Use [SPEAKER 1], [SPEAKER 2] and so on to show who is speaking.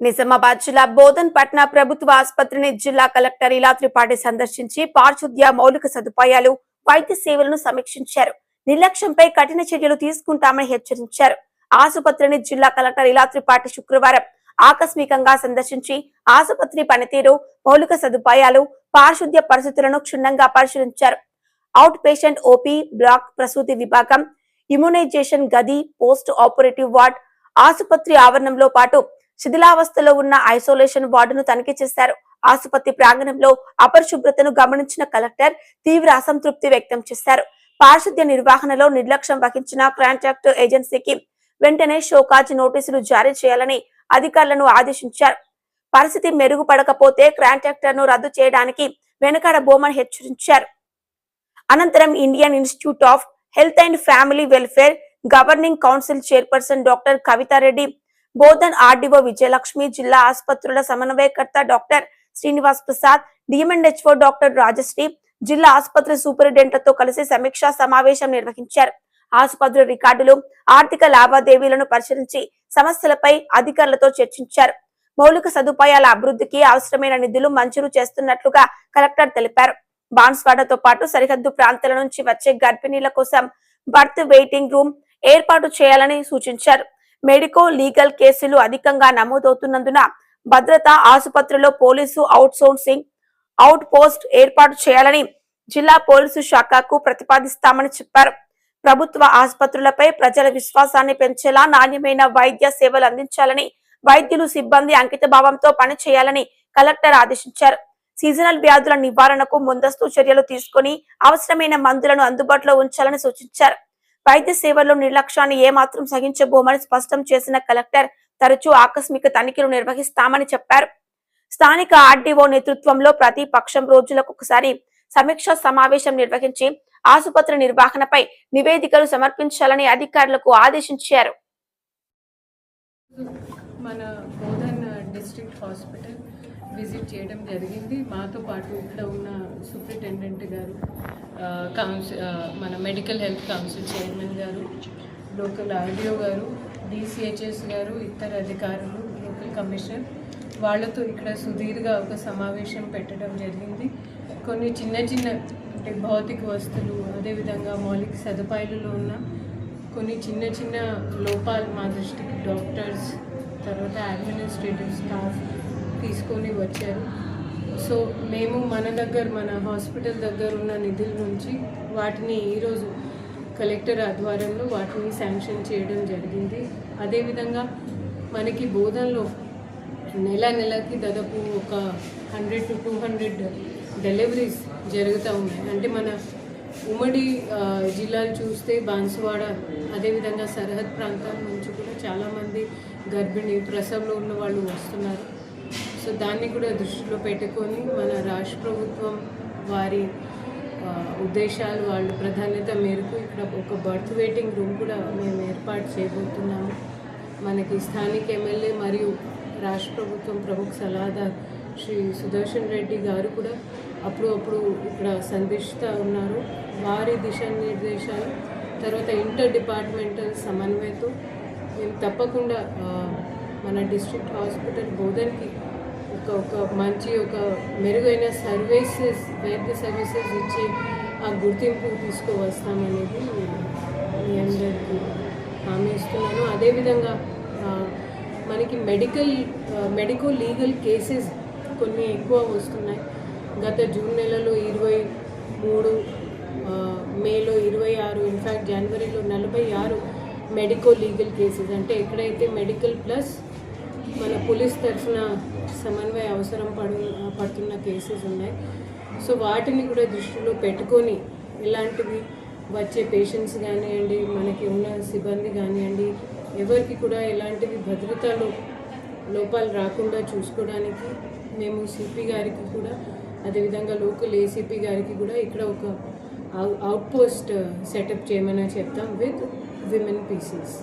[SPEAKER 1] నిజామాబాద్ జిల్లా బోధన్ పట్న ప్రభుత్వ ఆసుపత్రిని జిల్లా కలెక్టర్ ఇలా త్రిపాఠి సందర్శించి పారిశుద్ధ్య మౌలిక సదుపాయాలు వైద్య సేవలను సమీక్షించారు. నిర్లక్ష్యంపై కఠిన చర్యలు తీసుకుంటామని హెచ్చరించారు. ఆసుపత్రిని జిల్లా కలెక్టర్ ఇలా త్రిపాఠి శుక్రవారం ఆకస్మికంగా సందర్శించి ఆసుపత్రి పనితీరు, మౌలిక సదుపాయాలు, పారిశుద్ధ్య పరిస్థితులను క్షుణ్ణంగా పరిశీలించారు. అవుట్ పేషెంట్ ఓపీ బ్లాక్, ప్రసూతి విభాగం, ఇమ్యునైజేషన్ గది, పోస్ట్ ఆపరేటివ్ వార్డ్, ఆసుపత్రి ఆవరణంలో పాటు శిథిలావస్థలో ఉన్న ఐసోలేషన్ వార్డును తనిఖీ చేశారు. ఆసుపత్రి ప్రాంగణంలో అపరిశుభ్రతను గమనించిన కలెక్టర్ తీవ్ర అసంతృప్తి వ్యక్తం చేశారు. పారిశుద్ధ్య నిర్వహణలో నిర్లక్ష్యం వహించిన కాంట్రాక్ట్ ఏజెన్సీకి వెంటనే షోకాజ్ నోటీసులు జారీ చేయాలని అధికారులను ఆదేశించారు. పరిస్థితి మెరుగుపడకపోతే కాంట్రాక్టర్ ను రద్దు చేయడానికి వెనుకాడబోమని హెచ్చరించారు. అనంతరం Indian institute of health and family welfare governing council chairperson doctor Kavitha Reddy, Bodhan RDO Vijayalakshmi, జిల్లా ఆసుపత్రుల సమన్వయకర్త doctor Srinivas Prasad, DMNHO doctor Rajashri, జిల్లా ఆసుపత్రి సూపరింటెండెంట్లతో కలిసి సమీక్షా సమావేశం నిర్వహించారు. ఆసుపత్రి రికార్డులు, ఆర్థిక లావాదేవీలను పరిశీలించి సమస్యలపై అధికారులతో చర్చించారు. మౌలిక సదుపాయాల అభివృద్ధికి అవసరమైన నిధులు మంజూరు చేస్తున్నట్లుగా కలెక్టర్ తెలిపారు. బాన్స్వాడతో పాటు సరిహద్దు ప్రాంతాల నుంచి వచ్చే గర్భిణీల కోసం బర్త్ వెయిటింగ్ రూమ్ ఏర్పాటు చేయాలని సూచించారు. మెడికో లీగల్ కేసులు అధికంగా నమోదవుతున్నందున భద్రత, ఆసుపత్రిలో పోలీసు అవుట్ పోస్ట్ ఏర్పాటు చేయాలని జిల్లా పోలీసు శాఖకు ప్రతిపాదిస్తామని చెప్పారు. ప్రభుత్వ ఆసుపత్రులపై ప్రజల విశ్వాసాన్ని పెంచేలా నాణ్యమైన వైద్య సేవలు అందించాలని, వైద్యులు, సిబ్బంది అంకిత భావంతో పనిచేయాలని కలెక్టర్ ఆదేశించారు. సీజనల్ వ్యాధుల నివారణకు ముందస్తు చర్యలు తీసుకుని అవసరమైన మందులను అందుబాటులో ఉంచాలని సూచించారు. వైద్య సేవల్లో నిర్లక్ష్యాన్ని ఏమాత్రం సహించబోమని స్పష్టం చేసిన కలెక్టర్ తరచూ ఆకస్మిక తనిఖీలు నిర్వహిస్తామని చెప్పారు. స్థానిక ఆర్డీఓ నేతృత్వంలో ప్రతి పక్షం రోజులకు ఒకసారి సమీక్షా సమావేశం నిర్వహించి ఆసుపత్రి నిర్వహణపై నివేదికలు సమర్పించాలని అధికారులకు ఆదేశించారు.
[SPEAKER 2] మన బోధన్ డిస్ట్రిక్ట్ హాస్పిటల్ విజిట్ చేయడం జరిగింది. మాతో పాటు ఇక్కడ ఉన్న సూపరింటెండెంట్ గారు, మన మెడికల్ హెల్త్ కౌన్సిల్ చైర్మన్ గారు, లోకల్ ఆర్డీఓ గారు, డిసిహెచ్ఎస్ గారు, ఇతర అధికారులు, లోకల్ కమిషనర్ వాళ్ళతో ఇక్కడ సుదీర్ఘ ఒక సమావేశం పెట్టడం జరిగింది. కొన్ని చిన్న చిన్న అంటే భౌతిక వస్తువులు, అదేవిధంగా మౌలిక సదుపాయాలలో ఉన్న కొన్ని చిన్న చిన్న లోపాలు మా దృష్టికి డాక్టర్స్, తర్వాత అడ్మినిస్ట్రేటివ్ స్టాఫ్ తీసుకొని వచ్చారు. సో మేము మన హాస్పిటల్ దగ్గర ఉన్న నిధుల నుంచి వాటిని ఈరోజు కలెక్టర్ ఆధ్వర్యంలో వాటిని శాంక్షన్ చేయడం జరిగింది. అదేవిధంగా మనకి బోధనలో నెలకి దాదాపు ఒక 100 to 200 డెలివరీస్ జరుగుతూ ఉన్నాయి. అంటే మన ఉమ్మడి జిల్లాలు చూస్తే బాన్సువాడ, అదేవిధంగా సరిహద్ ప్రాంతాల నుంచి కూడా చాలామంది గర్భిణీ ప్రసవంలో ఉన్న వాళ్ళు వస్తున్నారు. సో దాన్ని కూడా దృష్టిలో పెట్టుకొని మన రాష్ట్ర ప్రభుత్వం వారి ఉద్దేశాలు, వాళ్ళ ప్రాధాన్యత మేరకు ఇక్కడ ఒక బర్త్ వెయిటింగ్ రూమ్ కూడా మేము ఏర్పాటు చేయబోతున్నాము. మనకి స్థానిక ఎమ్మెల్యే మరియు రాష్ట్ర ప్రభుత్వం ప్రముఖ సలహాదారు శ్రీ సుదర్శన్ రెడ్డి గారు కూడా అప్పుడు ఇక్కడ సందర్శిస్తూ ఉన్నారు. వారి దిశానిర్దేశాలు, తర్వాత ఇంటర్ డిపార్ట్మెంటల్ సమన్వయంతో మేము తప్పకుండా మన డిస్ట్రిక్ట్ హాస్పిటల్ బోధన్కి ఒక మంచి మెరుగైన వైద్య సర్వీసెస్ ఇచ్చి ఆ గుర్తింపు తీసుకువస్తామనేది మీ అందరికీ హామీ ఇస్తున్నాను. అదేవిధంగా మనకి మెడికో లీగల్ కేసెస్ కొన్ని ఎక్కువ వస్తున్నాయి. గత జూన్ నెలలో 23, మేలో 26, ఇన్ఫ్యాక్ట్ జనవరిలో 46 మెడికో లీగల్ కేసెస్, అంటే ఎక్కడైతే మెడికల్ ప్లస్ మన పోలీస్ తరఫున సమన్వయ అవసరం పడుతున్న కేసెస్ ఉన్నాయి. సో వాటిని కూడా దృష్టిలో పెట్టుకొని ఇలాంటివి వచ్చే పేషెంట్స్ కానివ్వండి, మనకి ఉన్న సిబ్బంది కానివ్వండి, ఎవరికి కూడా ఎలాంటివి భద్రతలో లోపాలు రాకుండా చూసుకోవడానికి మేము సిపి గారికి కూడా, అదేవిధంగా లోకల్ ఏసీపీ గారికి కూడా ఇక్కడ ఒక అవుట్ పోస్ట్ సెటప్ చేయమని చెప్తాం విత్ విమెన్ పీసీస్.